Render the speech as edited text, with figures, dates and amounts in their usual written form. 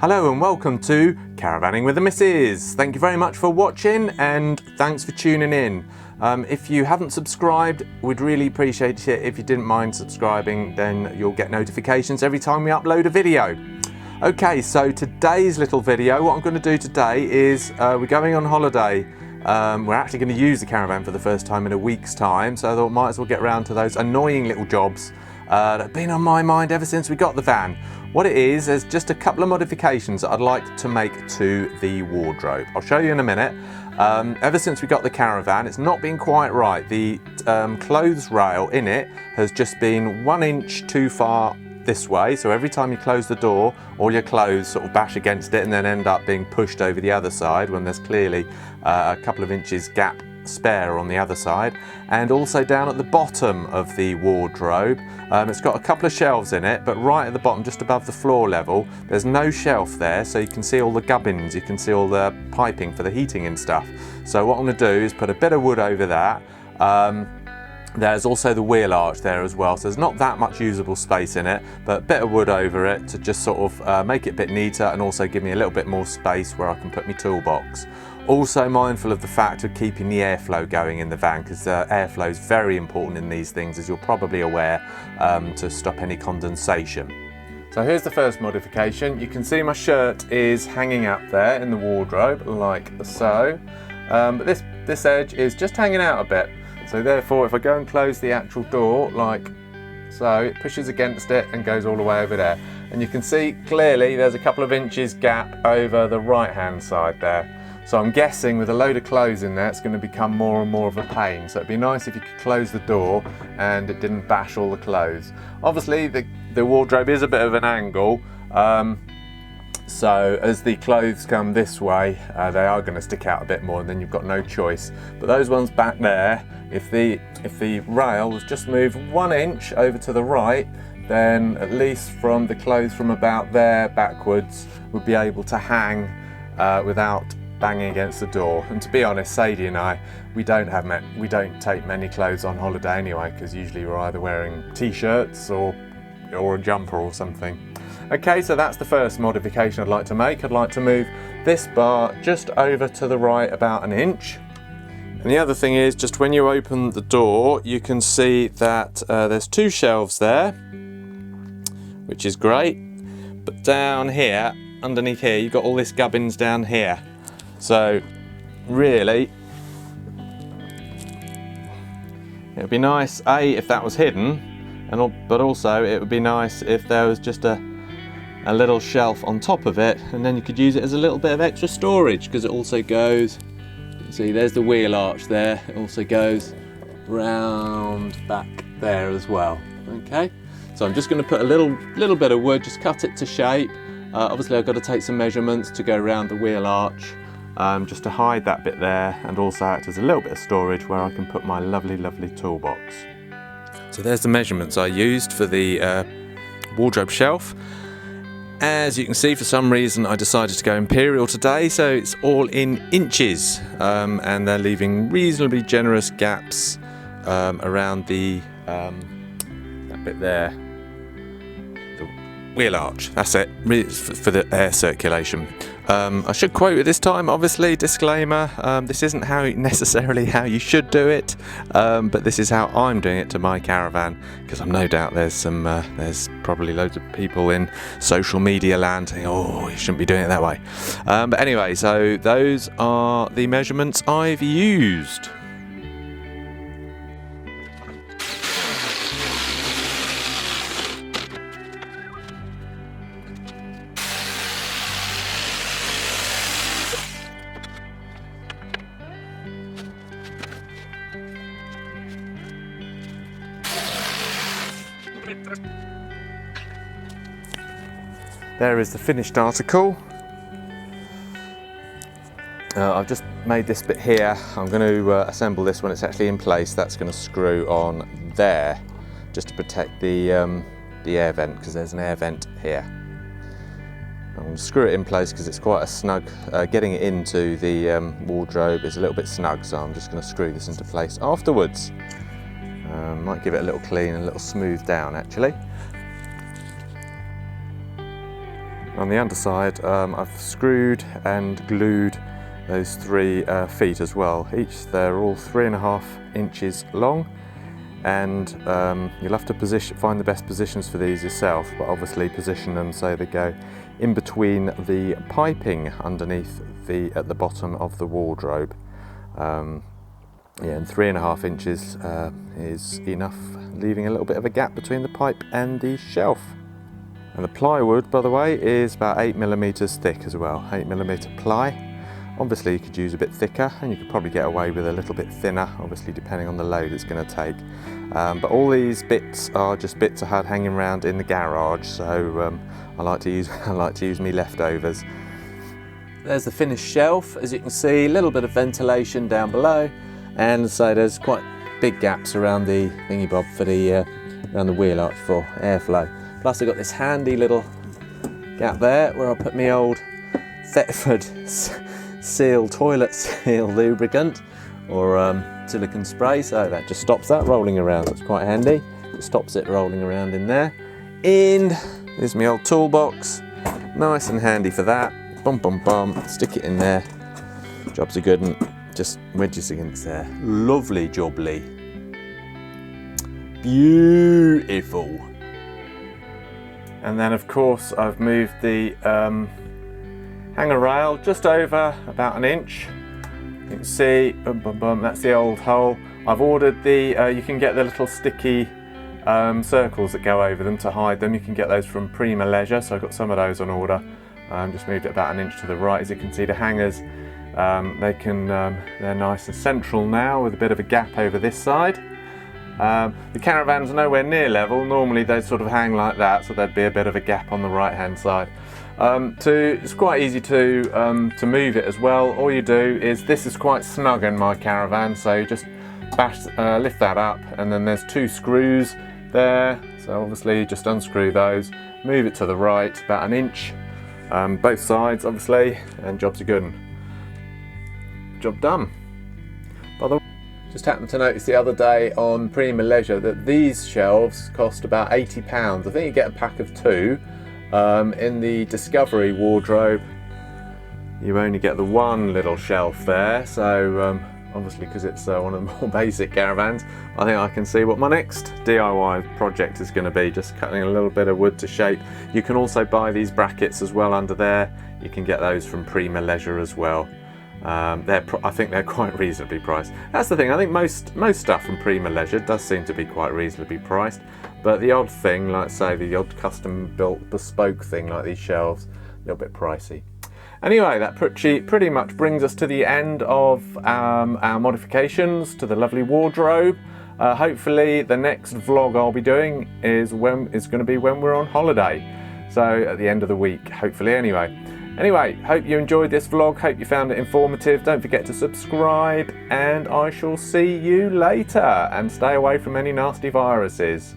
Hello and welcome to Caravanning with the Missus. Thank you very much for watching and thanks for tuning in. If you haven't subscribed, we'd really appreciate it. If you didn't mind subscribing, then you'll get notifications every time we upload a video. Okay, so today's little video, what I'm going to do today is we're going on holiday. We're actually going to use the caravan for the first time in a week's time, so I thought might as well get around to those annoying little jobs that have been on my mind ever since we got the van. What it is, there's just a couple of modifications that I'd like to make to the wardrobe. I'll show you in a minute. Ever since we got the caravan, it's not been quite right. The clothes rail in it has just been 1 inch too far this way, so every time you close the door, all your clothes sort of bash against it and then end up being pushed over the other side when there's clearly a couple of inches gap spare on the other side. And also down at the bottom of the wardrobe, it's got a couple of shelves in it, but right at the bottom, just above the floor level, there's no shelf there, so you can see all the gubbins, you can see all the piping for the heating and stuff. So what I'm going to do is put a bit of wood over that. There's also the wheel arch there as well, so there's not that much usable space in it, but a bit of wood over it to just sort of make it a bit neater and also give me a little bit more space where I can put my toolbox. Also mindful of the fact of keeping the airflow going in the van, because airflow is very important in these things, as you're probably aware, to stop any condensation. So here's the first modification. You can see my shirt is hanging up there in the wardrobe like so, but this edge is just hanging out a bit. So therefore, if I go and close the actual door like so, it pushes against it and goes all the way over there. And you can see clearly there's a couple of inches gap over the right hand side there. So I'm guessing with a load of clothes in there, it's going to become more and more of a pain. So it'd be nice if you could close the door and it didn't bash all the clothes. Obviously the wardrobe is a bit of an angle. So as the clothes come this way, they are going to stick out a bit more and then you've got no choice. But those ones back there, if the rail was just moved 1 inch over to the right, then at least from the clothes from about there backwards would be able to hang without banging against the door. And to be honest, Sadie and I, we don't take many clothes on holiday anyway, because usually we're either wearing t-shirts or a jumper or something. Okay, so that's the first modification I'd like to make. I'd like to move this bar just over to the right about 1 inch. And the other thing is, just when you open the door, you can see that there's 2 shelves there, which is great. But down here, underneath here, you've got all this gubbins down here. So really, it would be nice, if that was hidden, but also it would be nice if there was just a little shelf on top of it, and then you could use it as a little bit of extra storage, because it also goes, you can see there's the wheel arch there, it also goes round back there as well. Okay, so I'm just going to put a little bit of wood, just cut it to shape. Obviously I've got to take some measurements to go around the wheel arch, just to hide that bit there, and also act as a little bit of storage where I can put my lovely toolbox. So there's the measurements I used for the wardrobe shelf. As you can see, for some reason I decided to go imperial today, so it's all in inches, and they're leaving reasonably generous gaps around the that bit there, the wheel arch, that's it, for the air circulation. I should quote it this time, obviously, disclaimer, this isn't necessarily how you should do it, but this is how I'm doing it to my caravan, because I'm no doubt there's probably loads of people in social media land saying, oh, you shouldn't be doing it that way. But anyway, so those are the measurements I've used. There is the finished article. I've just made this bit here. I'm going to assemble this when it's actually in place. That's going to screw on there, just to protect the air vent, because there's an air vent here. I'm going to screw it in place because it's quite a snug, getting it into the wardrobe is a little bit snug, so I'm just going to screw this into place afterwards. Might give it a little clean and a little smooth down actually. On the underside, I've screwed and glued those 3 feet as well. They're all 3.5 inches long, and you'll have to find the best positions for these yourself, but obviously position them so they go in between the piping underneath at the bottom of the wardrobe. Yeah, and 3.5 inches is enough, leaving a little bit of a gap between the pipe and the shelf. And the plywood, by the way, is about 8mm thick as well, 8mm ply. Obviously you could use a bit thicker, and you could probably get away with a little bit thinner, obviously depending on the load it's going to take. But all these bits are just bits I had hanging around in the garage, so I like to use me leftovers. There's the finished shelf. As you can see, a little bit of ventilation down below, and so there's quite big gaps around the thingy bob for the around the wheel arch for airflow. Plus I've got this handy little gap there where I'll put my old Thetford toilet seal lubricant or silicone spray, so that just stops that rolling around. That's quite handy. It stops it rolling around in there. And there's my old toolbox, nice and handy for that. Bum bum bum, stick it in there. Job's a good one. Just wedges against there. Lovely jubbly. Beautiful. And then of course I've moved the Hangar Rail just over about 1 inch. You can see, bum, bum, bum, that's the old hole. I've ordered you can get the little sticky circles that go over them to hide them. You can get those from Prima Leisure, so I've got some of those on order. Just moved it about 1 inch to the right. As you can see, the hangers, they're nice and central now with a bit of a gap over this side. The caravan's nowhere near level. Normally they sort of hang like that, so there'd be a bit of a gap on the right hand side. It's quite easy to move it as well. All you do is, this is quite snug in my caravan, so you just lift that up, and then there's 2 screws there, so obviously you just unscrew those, move it to the right about 1 inch, both sides obviously, and job's a good one. Job done. By the way, just happened to notice the other day on Prima Leisure that these shelves cost about £80. I think you get a pack of 2. In the Discovery wardrobe you only get the 1 little shelf there, so obviously because it's one of the more basic caravans, I think I can see what my next DIY project is going to be, just cutting a little bit of wood to shape. You can also buy these brackets as well under there. You can get those from Prima Leisure as well. I think they're quite reasonably priced. That's the thing, I think most stuff from Prima Leisure does seem to be quite reasonably priced, but the odd thing, like say the odd custom built bespoke thing like these shelves, a little bit pricey. Anyway, that pretty much brings us to the end of our modifications to the lovely wardrobe. Hopefully the next vlog I'll be doing is going to be when we're on holiday, so at the end of the week, hopefully. Anyway, hope you enjoyed this vlog, hope you found it informative. Don't forget to subscribe, and I shall see you later, and stay away from any nasty viruses.